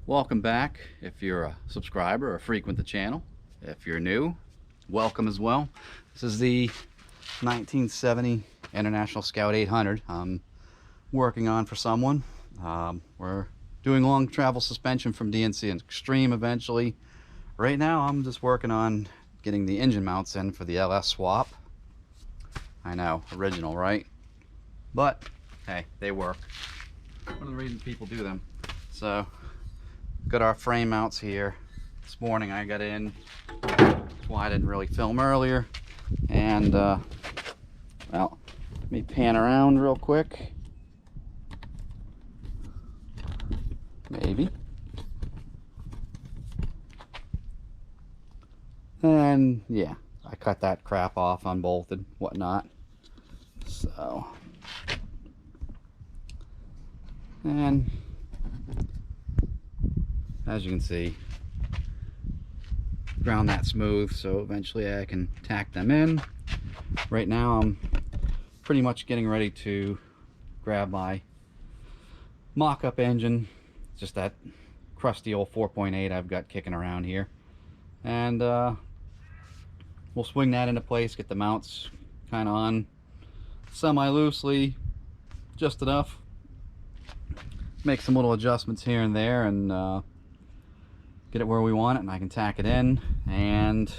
Welcome back if you're a subscriber or frequent the channel. If you're new, welcome as well. This is the 1970 International Scout 800 I'm working on for someone. We're doing long travel suspension from DNC and Extreme eventually. Right now I'm just working on getting the engine mounts in for the LS swap. I know, original, right? But hey, they work. One of the reasons people do them. So got our frame mounts here. This morning I got in. That's why I didn't really film earlier. And well, let me pan around real quick. Maybe. And yeah, I cut that crap off, unbolted, whatnot. So, and as you can see, ground that smooth so eventually I can tack them in. Right now I'm pretty much getting ready to grab my mock-up engine, just that crusty old 4.8 I've got kicking around here, and we'll swing that into place, get the mounts kind of on semi-loosely, just enough, make some little adjustments here and there, and get it where we want it, and I can tack it in, and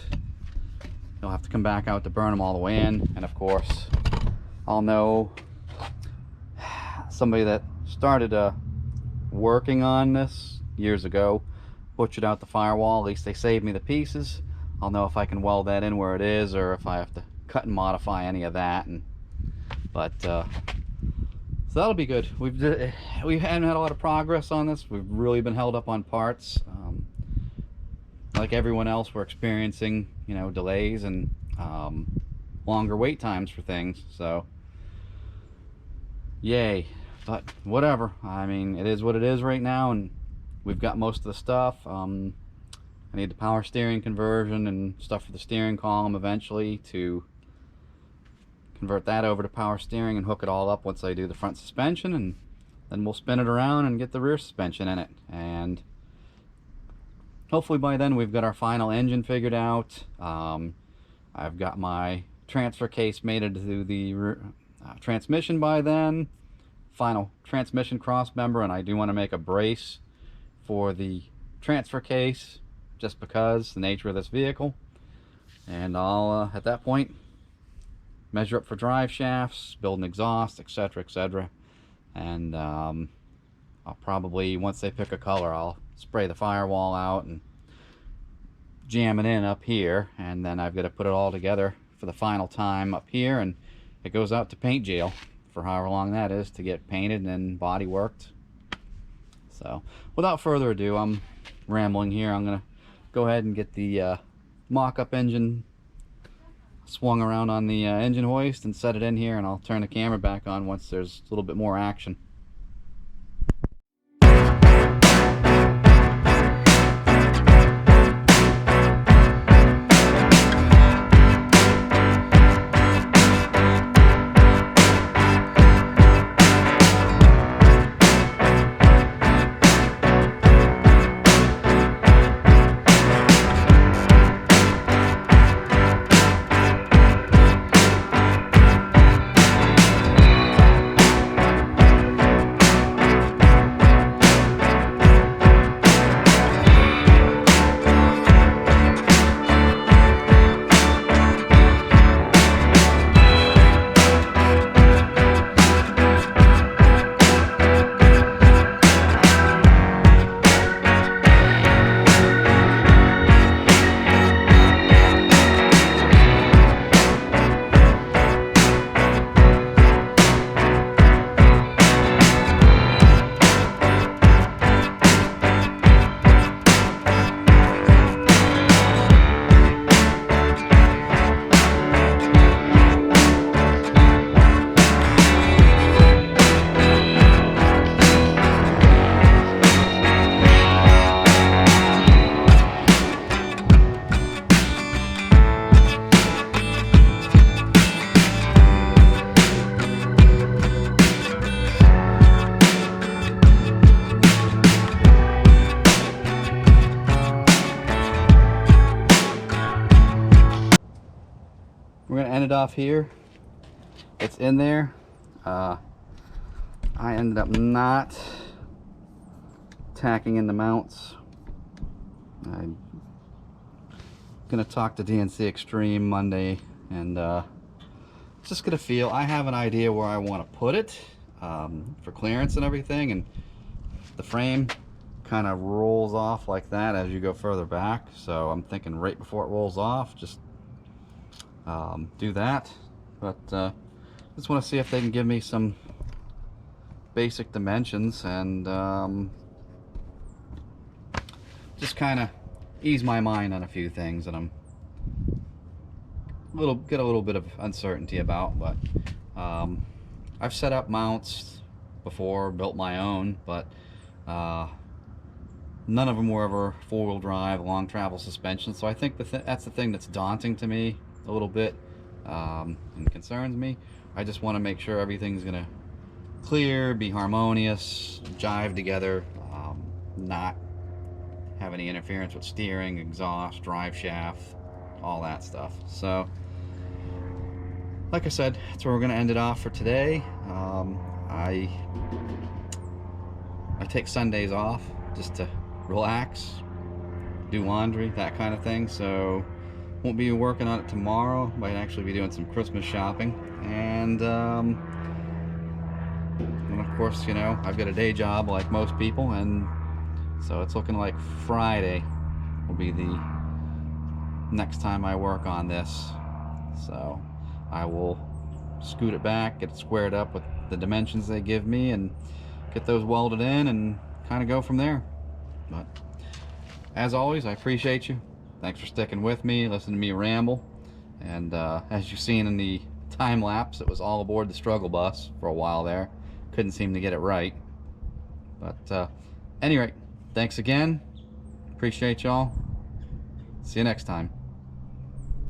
you'll have to come back out to burn them all the way in. And of course I'll know somebody that started working on this years ago, butchered out the firewall. At least they saved me the pieces. I'll know if I can weld that in where it is, or if I have to cut and modify any of that. But so that'll be good. We haven't had a lot of progress on this. We've really been held up on parts. Like everyone else, we're experiencing, you know, delays and longer wait times for things. So yay. But whatever. I mean, it is what it is right now, and we've got most of the stuff. I need the power steering conversion and stuff for the steering column eventually, to convert that over to power steering and hook it all up once I do the front suspension, and then we'll spin it around and get the rear suspension in it. And hopefully by then we've got our final engine figured out. I've got my transfer case mated to the transmission by then. Final transmission cross member, and I do want to make a brace for the transfer case, just because the nature of this vehicle. And I'll at that point measure up for drive shafts, build an exhaust, etc., etc. And I'll probably, once they pick a color, I'll spray the firewall out and jam it in up here, and then I've got to put it all together for the final time up here, and it goes out to paint jail for however long that is to get painted and then body worked. So without further ado, I'm rambling here. I'm gonna go ahead and get the mock-up engine swung around on the engine hoist and set it in here, and I'll turn the camera back on once there's a little bit more action. we're gonna end it off here. It's in there. I ended up not tacking in the mounts. I'm gonna talk to DNC Extreme Monday and just get a feel. I have an idea where I want to put it for clearance and everything, and the frame kind of rolls off like that as you go further back, so I'm thinking right before it rolls off, just do that. But just want to see if they can give me some basic dimensions and just kind of ease my mind on a few things that I'm get a little bit of uncertainty about. But I've set up mounts before, built my own, but none of them were ever four-wheel drive, long travel suspension. So I think that's the thing that's daunting to me a little bit and concerns me. I just want to make sure everything's gonna clear, be harmonious, jive together, not have any interference with steering, exhaust, drive shaft, all that stuff. So like I said, that's where we're gonna end it off for today. I take Sundays off just to relax, do laundry, that kind of thing, so won't be working on it tomorrow. Might actually be doing some Christmas shopping, and of course, you know, I've got a day job like most people, and so it's looking like Friday will be the next time I work on this. So I will scoot it back, get it squared up with the dimensions they give me, and get those welded in and kind of go from there. But as always, I appreciate you. Thanks for sticking with me, listening to me ramble. And as you've seen in the time lapse, it was all aboard the struggle bus for a while there. Couldn't seem to get it right. But any rate, thanks again. Appreciate y'all. See you next time.